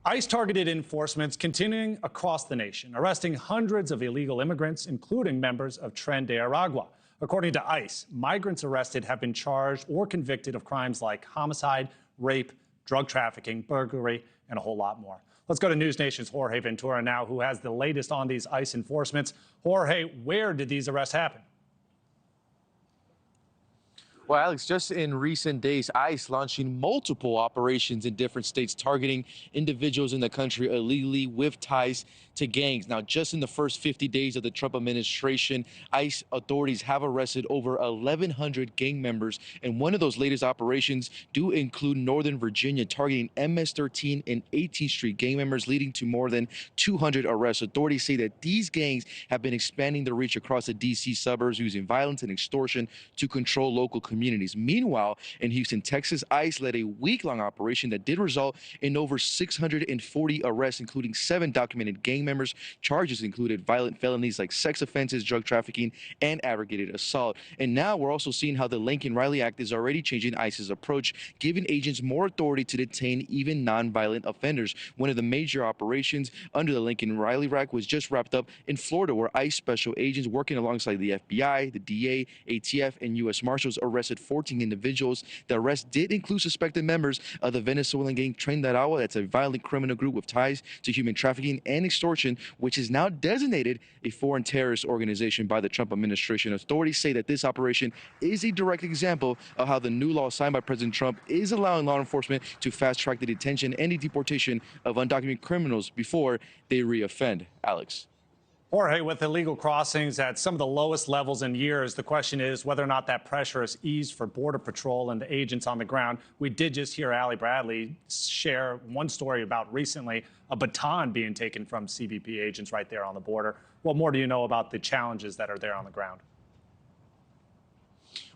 ICE targeted enforcement's continuing across the nation, arresting hundreds of illegal immigrants, including members of Tren de Aragua. According to ICE, migrants arrested have been charged or convicted of crimes like homicide, rape, drug trafficking, burglary, and a whole lot more. Let's go to NewsNation's Jorge Ventura now, who has the latest on these ICE enforcements. Jorge, where did these arrests happen? Well, Alex, just in recent days, ICE launching multiple operations in different states targeting individuals in the country illegally with ties to gangs. Now, just in the first 50 days of the Trump administration, ICE authorities have arrested over 1,100 gang members. And one of those latest operations do include Northern Virginia, targeting MS-13 and 18th Street gang members, leading to more than 200 arrests. Authorities say that these gangs have been expanding their reach across the D.C. suburbs, using violence and extortion to control local communities. Meanwhile, in Houston, Texas, ICE led a week-long operation that did result in over 640 arrests, including 7 documented gang members. Charges included violent felonies like sex offenses, drug trafficking, and aggravated assault. And now we're also seeing how the Lincoln-Riley Act is already changing ICE's approach, giving agents more authority to detain even non-violent offenders. One of the major operations under the Lincoln-Riley Act was just wrapped up in Florida, where ICE special agents working alongside the FBI, the DA, ATF, and U.S. Marshals arrested 14 individuals. The arrest did include suspected members of the Venezuelan gang Tren de Aragua. That's a violent criminal group with ties to human trafficking and extortion, which is now designated a foreign terrorist organization by the Trump administration. Authorities say that this operation is a direct example of how the new law signed by President Trump is allowing law enforcement to fast-track the detention and the deportation of undocumented criminals before they reoffend. Alex. Jorge, with illegal crossings at some of the lowest levels in years, the question is whether or not that pressure has eased for Border Patrol and the agents on the ground. We did just hear Allie Bradley share one story about recently a baton being taken from CBP agents right there on the border. What more do you know about the challenges that are there on the ground?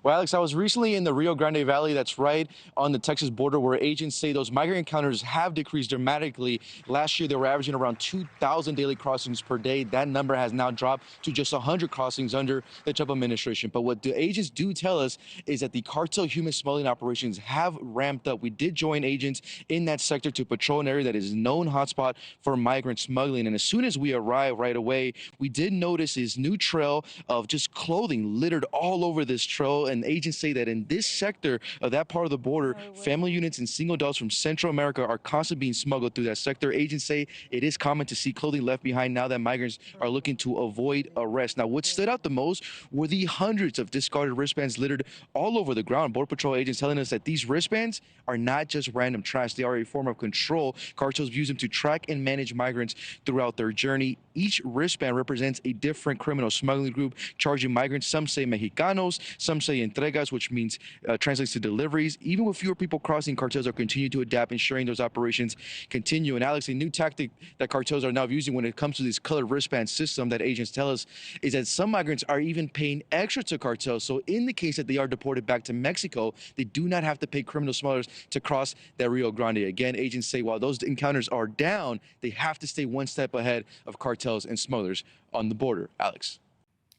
Well, Alex, I was recently in the Rio Grande Valley, that's right on the Texas border, where agents say those migrant encounters have decreased dramatically. Last year, they were averaging around 2,000 daily crossings per day. That number has now dropped to just 100 crossings under the Trump administration. But what the agents do tell us is that the cartel human smuggling operations have ramped up. We did join agents in that sector to patrol an area that is a known hotspot for migrant smuggling. And as soon as we arrived right away, we did notice this new trail of just clothing littered all over this trail. And agents say that in this sector of that part of the border, family units and single adults from Central America are constantly being smuggled through that sector. Agents say it is common to see clothing left behind now that migrants are looking to avoid arrest. Now, what stood out the most were the hundreds of discarded wristbands littered all over the ground. Border Patrol agents telling us that these wristbands are not just random trash. They are a form of control. Cartels use them to track and manage migrants throughout their journey. Each wristband represents a different criminal smuggling group charging migrants. Some say Mexicanos, some say entregas, which means translates to deliveries. Even with fewer people crossing, cartels are continuing to adapt, ensuring those operations continue. And Alex, a new tactic that cartels are now using when it comes to this colored wristband system that agents tell us is that some migrants are even paying extra to cartels. So in the case that they are deported back to Mexico, they do not have to pay criminal smugglers to cross that Rio Grande. Again, agents say while those encounters are down, they have to stay one step ahead of cartels and smugglers on the border. Alex.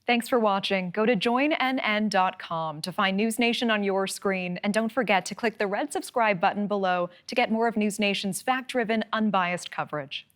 Thanks for watching. Go to joinnn.com to find News Nation on your screen. And don't forget to click the red subscribe button below to get more of News Nation's fact-driven, unbiased coverage.